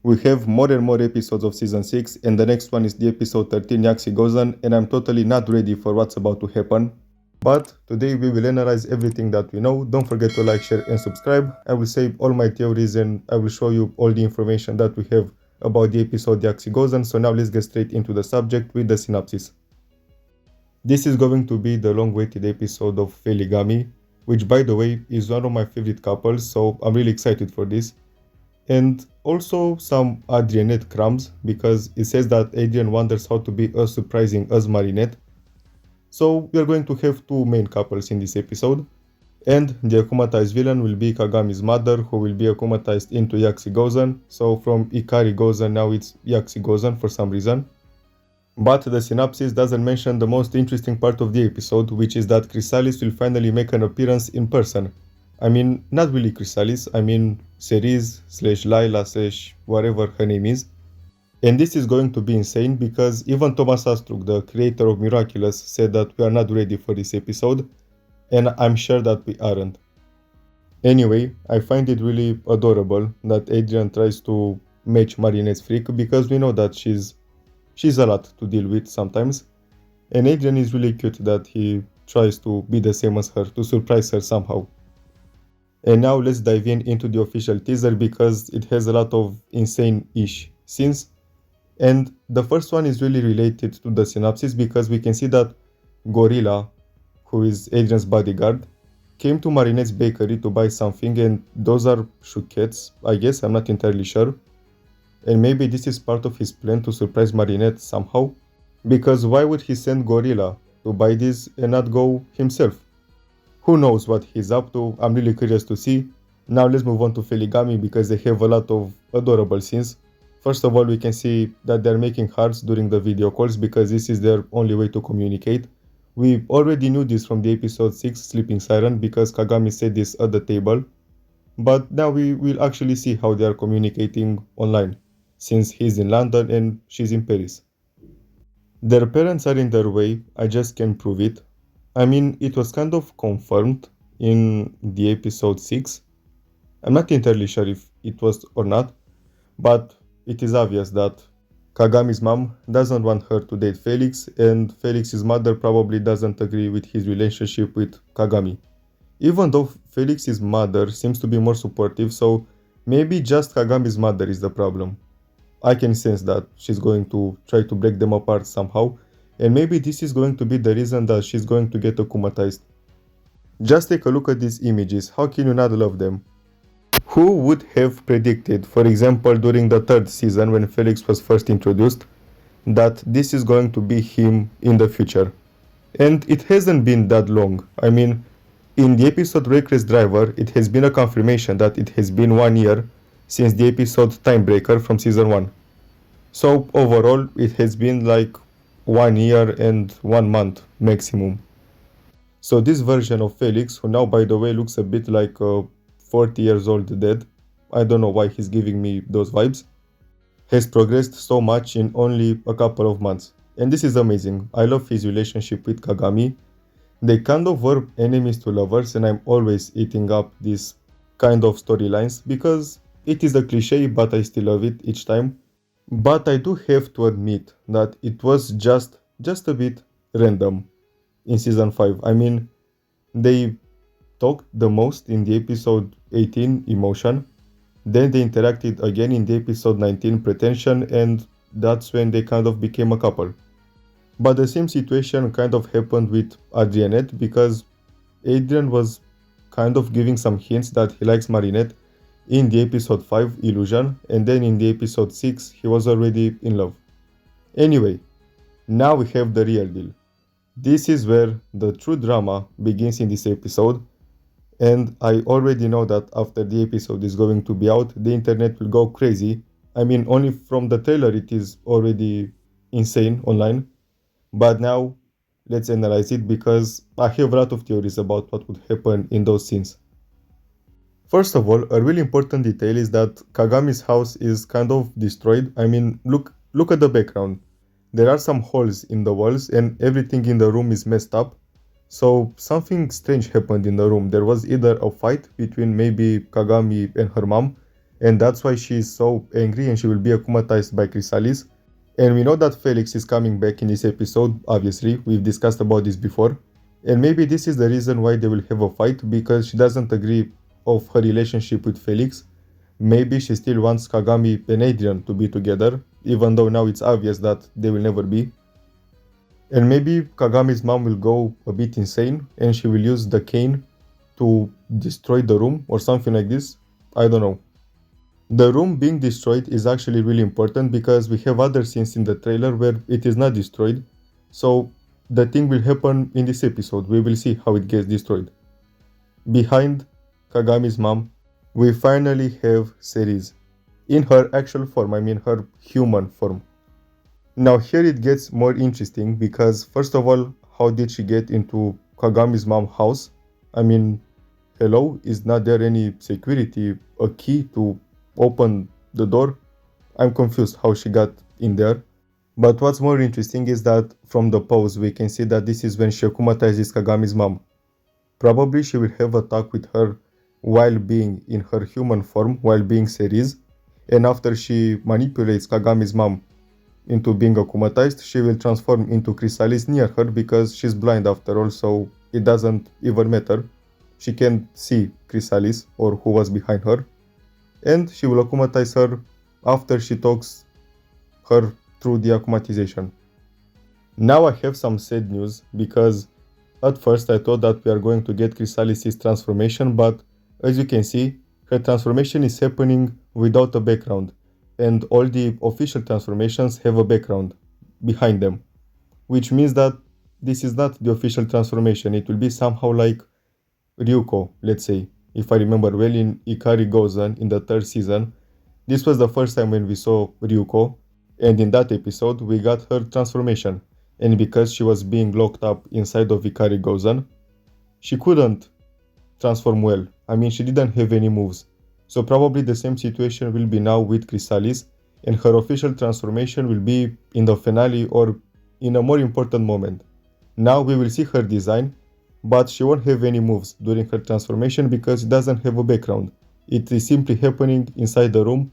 We have more and more episodes of Season 6, and the next one is the episode 13, Yaksi Gozen, and I'm totally not ready for what's about to happen. But today we will analyze everything that we know. Don't forget to like, share and subscribe. I will save all my theories and I will show you all the information that we have about the episode Yaksi Gozen. So now let's get straight into the subject with the synopsis. This is going to be the long-awaited episode of Feligami, which by the way is one of my favorite couples, so I'm really excited for this. And also some Adrianette crumbs, because it says that Adrian wonders how to be as surprising as Marinette. So we are going to have two main couples in this episode. And the akumatized villain will be Kagami's mother, who will be akumatized into Yaksi Gozen. So from Ikari Gozen now it's Yaksi Gozen for some reason. But the synopsis doesn't mention the most interesting part of the episode, which is that Chrysalis will finally make an appearance in person. I mean, not really Chrysalis, I mean Cerise / Lila / whatever her name is. And this is going to be insane because even Thomas Astruc, the creator of Miraculous, said that we are not ready for this episode, and I'm sure that we aren't. Anyway, I find it really adorable that Adrian tries to match Marinette's freak because we know that she's a lot to deal with sometimes, and Adrian is really cute that he tries to be the same as her, to surprise her somehow. And now let's dive into the official teaser because it has a lot of insane-ish scenes. And the first one is really related to the synopsis because we can see that Gorilla, who is Adrian's bodyguard, came to Marinette's bakery to buy something, and those are chouquettes, I guess, I'm not entirely sure. And maybe this is part of his plan to surprise Marinette somehow, because why would he send Gorilla to buy this and not go himself? Who knows what he's up to, I'm really curious to see. Now let's move on to Feligami because they have a lot of adorable scenes. First of all, we can see that they're making hearts during the video calls because this is their only way to communicate. We already knew this from the episode 6 Sleeping Siren because Kagami said this at the table. But now we will actually see how they are communicating online, since he's in London and she's in Paris. Their parents are in their way, I just can't prove it. I mean, it was kind of confirmed in the episode 6. I'm not entirely sure if it was or not, but it is obvious that Kagami's mom doesn't want her to date Felix, and Felix's mother probably doesn't agree with his relationship with Kagami. Even though Felix's mother seems to be more supportive, so maybe just Kagami's mother is the problem. I can sense that she's going to try to break them apart somehow, and maybe this is going to be the reason that she's going to get akumatized. Just take a look at these images, how can you not love them? Who would have predicted, for example during the 3rd season when Felix was first introduced, that this is going to be him in the future? And it hasn't been that long. I mean, in the episode Reckless Driver, it has been a confirmation that it has been 1 year since the episode Timebreaker from season 1. So overall, it has been like 1 year and 1 month maximum. So this version of Felix, who now by the way looks a bit like a 40 years old dead, I don't know why he's giving me those vibes, has progressed so much in only a couple of months. And this is amazing. I love his relationship with Kagami. They kind of were enemies to lovers, and I'm always eating up these kind of storylines because it is a cliche, but I still love it each time. But I do have to admit that it was just a bit random in season 5. I mean, they talked the most in the episode 18 Emotion, then they interacted again in the episode 19 Pretension, and that's when they kind of became a couple. But the same situation kind of happened with Adrianette because Adrian was kind of giving some hints that he likes Marinette in the episode 5 Illusion, and then in the episode 6 he was already in love. Anyway, now we have the real deal. This is where the true drama begins in this episode, and I already know that after the episode is going to be out, the internet will go crazy. I mean, only from the trailer it is already insane online. But now, let's analyze it because I have a lot of theories about what would happen in those scenes. First of all, a really important detail is that Kagami's house is kind of destroyed. I mean, look at the background. There are some holes in the walls and everything in the room is messed up. So something strange happened in the room. There was either a fight between maybe Kagami and her mom, and that's why she is so angry and she will be akumatized by Chrysalis. And we know that Felix is coming back in this episode, obviously, we've discussed about this before. And maybe this is the reason why they will have a fight, because she doesn't agree of her relationship with Felix. Maybe she still wants Kagami and Adrian to be together, even though now it's obvious that they will never be. And maybe Kagami's mom will go a bit insane and she will use the cane to destroy the room or something like this. I don't know. The room being destroyed is actually really important because we have other scenes in the trailer where it is not destroyed. So the thing will happen in this episode. We will see how it gets destroyed. Behind Kagami's mom, we finally have Ceres. In her actual form, I mean her human form. Now here it gets more interesting because first of all, how did she get into Kagami's mom's house? I mean, hello, is not there any security, a key to open the door? I'm confused how she got in there. But what's more interesting is that from the pose we can see that this is when she akumatizes Kagami's mom. Probably she will have a talk with her while being in her human form, while being Ceres, and after she manipulates Kagami's mom into being akumatized, she will transform into Chrysalis near her because she's blind after all, so it doesn't even matter. She can see Chrysalis or who was behind her, and she will akumatize her after she talks her through the akumatization. Now I have some sad news because at first I thought that we are going to get Chrysalis' transformation, but as you can see, her transformation is happening without a background, and all the official transformations have a background behind them, which means that this is not the official transformation. It will be somehow like Ryuko, let's say. If I remember well, in Yaksi Gozen in the 3rd season, this was the first time when we saw Ryuko, and in that episode we got her transformation, and because she was being locked up inside of Yaksi Gozen, she couldn't transform well. I mean, she didn't have any moves. So probably the same situation will be now with Chrysalis, and her official transformation will be in the finale or in a more important moment. Now we will see her design, but she won't have any moves during her transformation because it doesn't have a background. It is simply happening inside the room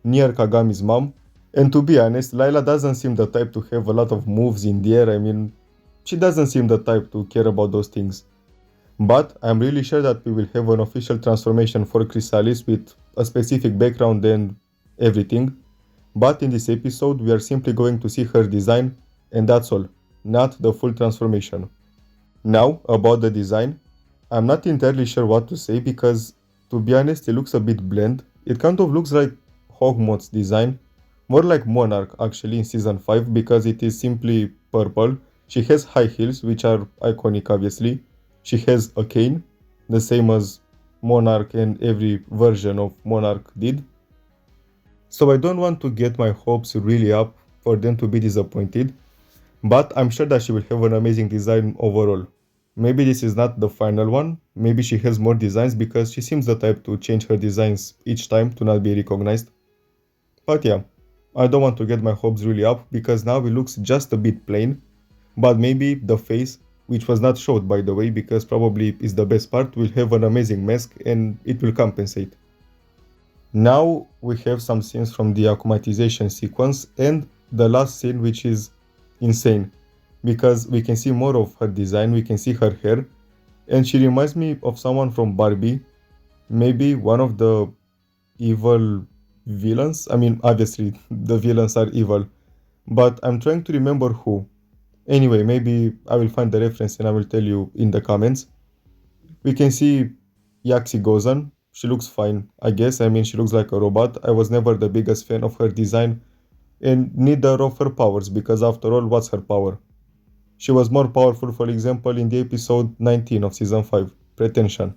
near Kagami's mom. And to be honest, Layla doesn't seem the type to have a lot of moves in the air. I mean, she doesn't seem the type to care about those things. But I'm really sure that we will have an official transformation for Chrysalis with a specific background and everything. But in this episode we are simply going to see her design, and that's all, not the full transformation. Now about the design, I'm not entirely sure what to say because to be honest it looks a bit bland. It kind of looks like Hogmoth's design, more like Monarch actually in season 5 because it is simply purple. She has high heels which are iconic obviously. She has a cane, the same as Monarch and every version of Monarch did. So I don't want to get my hopes really up for them to be disappointed, but I'm sure that she will have an amazing design overall. Maybe this is not the final one, maybe she has more designs because she seems the type to change her designs each time to not be recognized. But yeah, I don't want to get my hopes really up because now it looks just a bit plain, but maybe the face, which was not showed by the way because probably is the best part, will have an amazing mask and it will compensate. Now we have some scenes from the akumatization sequence and the last scene, which is insane because we can see more of her design, we can see her hair, and she reminds me of someone from Barbie, maybe one of the evil villains. I mean, obviously the villains are evil, but I'm trying to remember who. Anyway, maybe I will find the reference and I will tell you in the comments. We can see Yaksi Gozen. She looks fine, I guess. I mean, she looks like a robot. I was never the biggest fan of her design and neither of her powers because after all, what's her power? She was more powerful, for example, in the episode 19 of season 5, Pretension,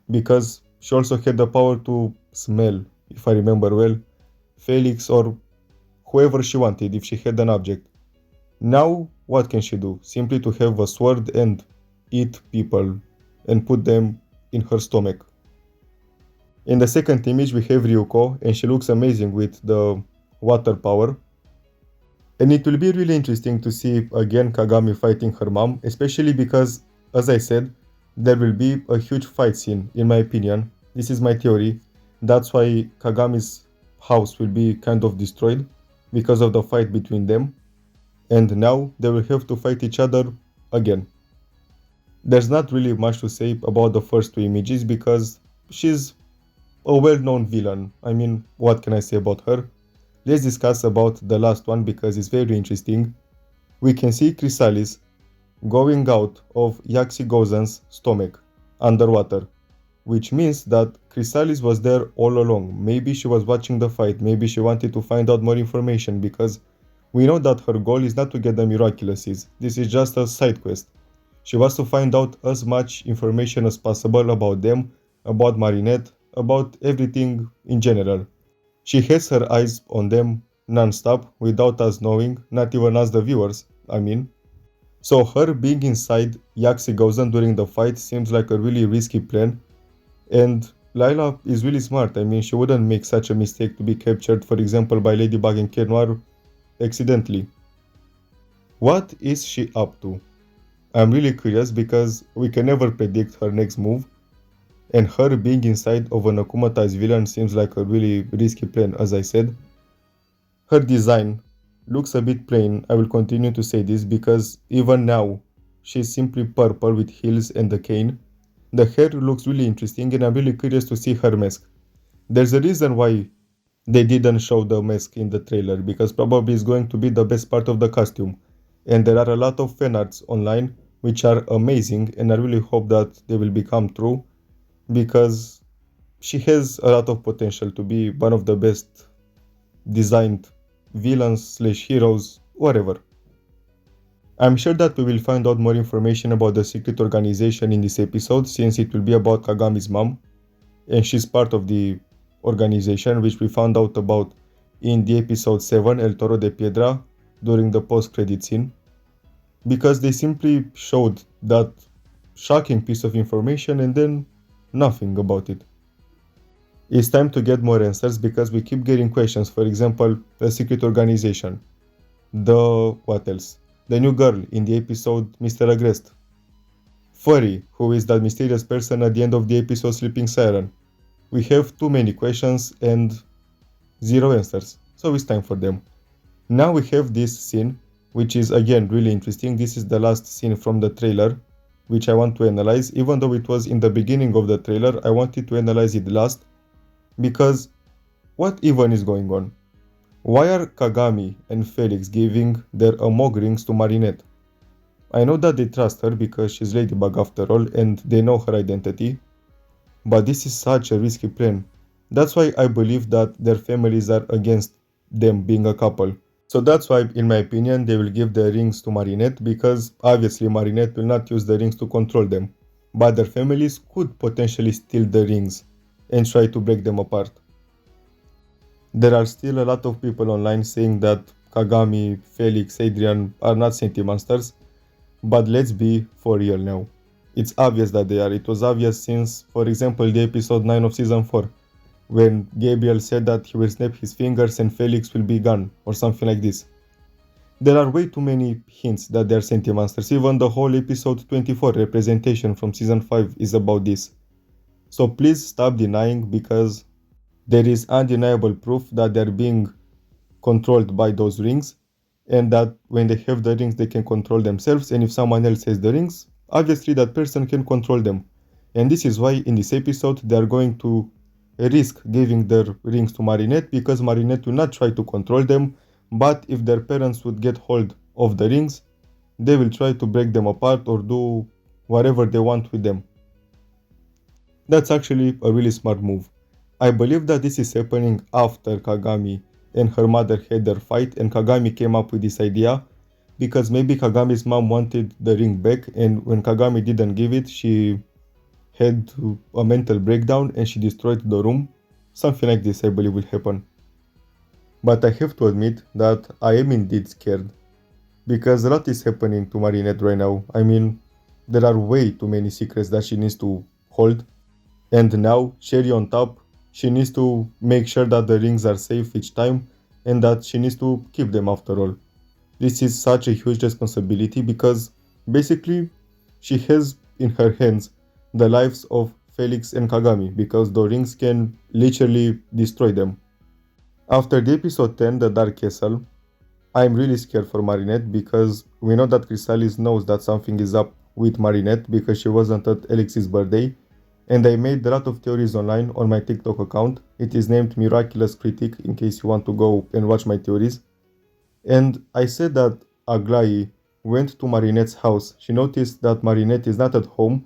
because she also had the power to smell, if I remember well, Felix or whoever she wanted if she had an object. Now, what can she do? Simply to have a sword and eat people and put them in her stomach. In the second image we have Ryuko and she looks amazing with the water power. And it will be really interesting to see again Kagami fighting her mom, especially because, as I said, there will be a huge fight scene, in my opinion. This is my theory. That's why Kagami's house will be kind of destroyed because of the fight between them, and now they will have to fight each other again. There's not really much to say about the first two images because she's a well-known villain. I mean, what can I say about her? Let's discuss about the last one because it's very interesting. We can see Chrysalis going out of Yaksi Gozen's stomach underwater, which means that Chrysalis was there all along. Maybe she was watching the fight, maybe she wanted to find out more information because we know that her goal is not to get the Miraculouses. This is just a side quest. She wants to find out as much information as possible about them, about Marinette, about everything in general. She has her eyes on them non-stop without us knowing, not even us the viewers, I mean. So her being inside Yaksi Gozen during the fight seems like a really risky plan, and Layla is really smart. I mean, she wouldn't make such a mistake to be captured, for example, by Ladybug and Cat Noir accidentally. What is she up to? I'm really curious because we can never predict her next move, and her being inside of an akumatized villain seems like a really risky plan, as I said. Her design looks a bit plain, I will continue to say this because even now she's simply purple with heels and a cane. The hair looks really interesting and I'm really curious to see her mask. There's a reason why they didn't show the mask in the trailer because probably it's going to be the best part of the costume. And there are a lot of fan arts online which are amazing and I really hope that they will become true because she has a lot of potential to be one of the best designed villains slash heroes, whatever. I'm sure that we will find out more information about the secret organization in this episode since it will be about Kagami's mom and she's part of the organization which we found out about in the episode 7 El Toro de Piedra during the post-credit scene because they simply showed that shocking piece of information and then nothing about it. It's time to get more answers because we keep getting questions. For example, the secret organization. What else? The new girl in the episode Mr. Agrest. Furry, who is that mysterious person at the end of the episode Sleeping Siren. We have too many questions and zero answers, so it's time for them. Now we have this scene, which is again really interesting. This is the last scene from the trailer, which I want to analyze. Even though it was in the beginning of the trailer, I wanted to analyze it last. Because what even is going on? Why are Kagami and Felix giving their Amog rings to Marinette? I know that they trust her because she's Ladybug after all and they know her identity. But this is such a risky plan. That's why I believe that their families are against them being a couple. So that's why, in my opinion, they will give the rings to Marinette because obviously Marinette will not use the rings to control them. But their families could potentially steal the rings and try to break them apart. There are still a lot of people online saying that Kagami, Felix, Adrian are not Senti monsters, but let's be for real now. It's obvious that they are. It was obvious since, for example, the episode 9 of season 4, when Gabriel said that he will snap his fingers and Felix will be gone, or something like this. There are way too many hints that they are Senti monsters. Even the whole episode 24 representation from season 5 is about this. So please stop denying because there is undeniable proof that they're being controlled by those rings and that when they have the rings they can control themselves, and if someone else has the rings, obviously that person can control them. And this is why in this episode they are going to risk giving their rings to Marinette because Marinette will not try to control them, but if their parents would get hold of the rings, they will try to break them apart or do whatever they want with them. That's actually a really smart move. I believe that this is happening after Kagami and her mother had their fight and Kagami came up with this idea because maybe Kagami's mom wanted the ring back and when Kagami didn't give it, she had a mental breakdown and she destroyed the room. Something like this I believe will happen. But I have to admit that I am indeed scared because a lot is happening to Marinette right now. I mean, there are way too many secrets that she needs to hold. And now, cherry on top, she needs to make sure that the rings are safe each time and that she needs to keep them after all. This is such a huge responsibility because basically she has in her hands the lives of Felix and Kagami, because the rings can literally destroy them. After the episode 10, The Dark Castle, I'm really scared for Marinette because we know that Chrysalis knows that something is up with Marinette because she wasn't at Alex's birthday, and I made a lot of theories online on my TikTok account. It is named Miraculous Critic in case you want to go and watch my theories. And I said that Aglaé went to Marinette's house. She noticed that Marinette is not at home,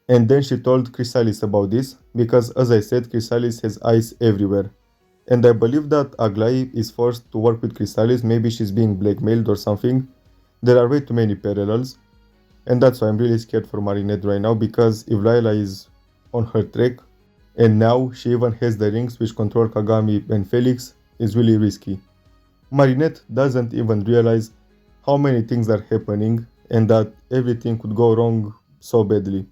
and then she told Chrysalis about this because, as I said, Chrysalis has eyes everywhere. And I believe that Aglaé is forced to work with Chrysalis. Maybe she's being blackmailed or something. There are way too many parallels. And that's why I'm really scared for Marinette right now, because if Layla is on her track, and now she even has the rings which control Kagami and Felix, is really risky. Marinette doesn't even realize how many things are happening and that everything could go wrong so badly.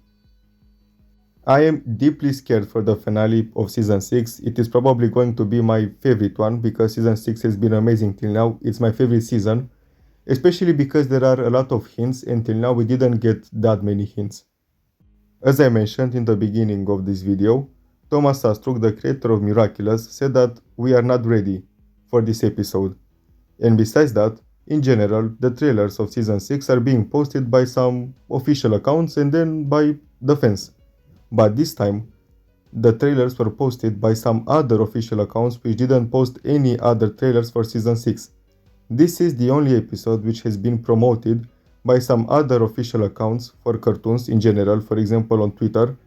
I am deeply scared for the finale of Season 6. It is probably going to be my favorite one because Season 6 has been amazing till now. It's my favorite season, especially because there are a lot of hints and till now we didn't get that many hints. As I mentioned in the beginning of this video, Thomas Astruc, the creator of Miraculous, said that we are not ready for this episode. And besides that, in general, the trailers of Season 6 are being posted by some official accounts and then by the fans. But this time, the trailers were posted by some other official accounts which didn't post any other trailers for Season 6. This is the only episode which has been promoted by some other official accounts for cartoons in general, for example on Twitter,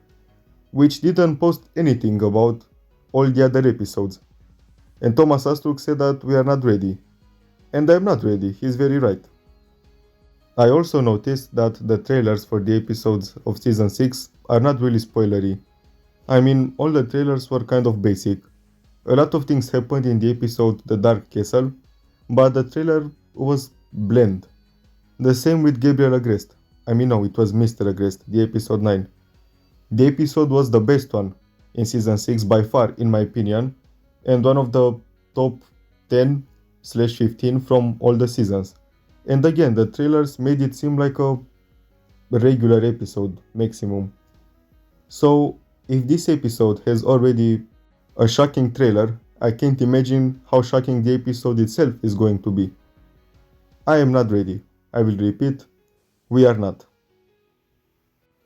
which didn't post anything about all the other episodes. And Thomas Astruc said that we are not ready. And I'm not ready, he's very right. I also noticed that the trailers for the episodes of Season 6 are not really spoilery. I mean, all the trailers were kind of basic. A lot of things happened in the episode The Dark Castle, but the trailer was bland. The same with Gabriel Agreste. No, it was Mr. Agreste, the episode 9. The episode was the best one in Season 6 by far, in my opinion, and one of the top 10/15 from all the seasons. And again, the trailers made it seem like a regular episode, maximum. So, if this episode has already a shocking trailer, I can't imagine how shocking the episode itself is going to be. I am not ready. I will repeat, we are not.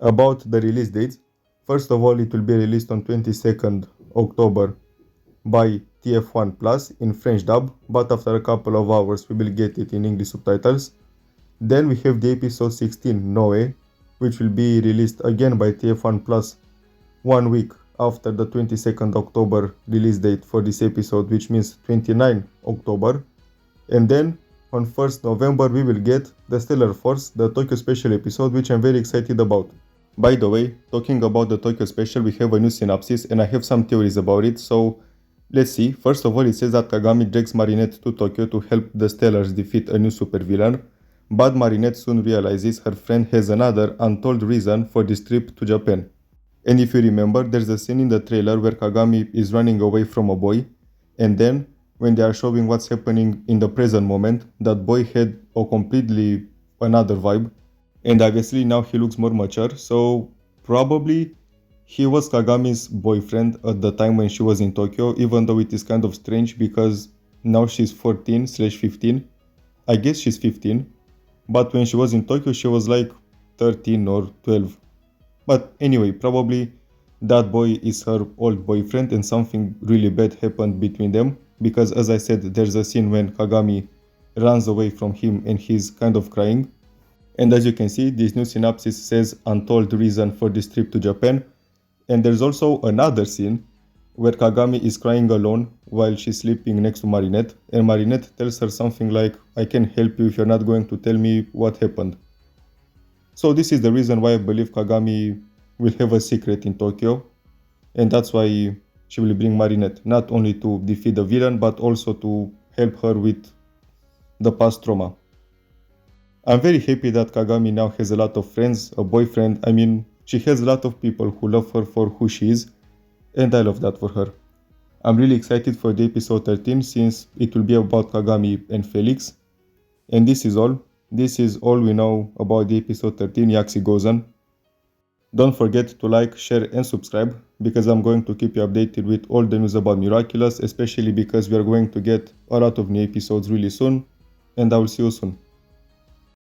About the release dates, first of all, it will be released on 22nd October by TF1 Plus in French dub, but after a couple of hours we will get it in English subtitles. Then we have the episode 16, Noir, which will be released again by TF1 Plus 1 week after the 22nd October release date for this episode, which means 29 October. And then on 1st November we will get the Stellar Force, the Tokyo Special episode, which I'm very excited about. By the way, talking about the Tokyo Special, we have a new synopsis and I have some theories about it, so let's see. First of all, it says that Kagami drags Marinette to Tokyo to help the Stellars defeat a new supervillain, but Marinette soon realizes her friend has another untold reason for this trip to Japan. And if you remember, there's a scene in the trailer where Kagami is running away from a boy, and then when they are showing what's happening in the present moment, that boy had a completely another vibe, and obviously now he looks more mature, so probably he was Kagami's boyfriend at the time when she was in Tokyo, even though it is kind of strange because now she's 14/15. I guess she's 15, but when she was in Tokyo she was like 13 or 12. But anyway, probably that boy is her old boyfriend and something really bad happened between them, because as I said, there's a scene when Kagami runs away from him and he's kind of crying. And as you can see, this new synopsis says untold reason for this trip to Japan. And there's also another scene where Kagami is crying alone while she's sleeping next to Marinette, and Marinette tells her something like, I can help you if you're not going to tell me what happened. So this is the reason why I believe Kagami will have a secret in Tokyo, and that's why she will bring Marinette, not only to defeat the villain, but also to help her with the past trauma. I'm very happy that Kagami now has a lot of friends, a boyfriend. She has a lot of people who love her for who she is, and I love that for her. I'm really excited for the episode 13 since it will be about Kagami and Felix. And this is all. This is all we know about the episode 13, Yaksi Gozen. Don't forget to like, share and subscribe, because I'm going to keep you updated with all the news about Miraculous, especially because we are going to get a lot of new episodes really soon, and I will see you soon.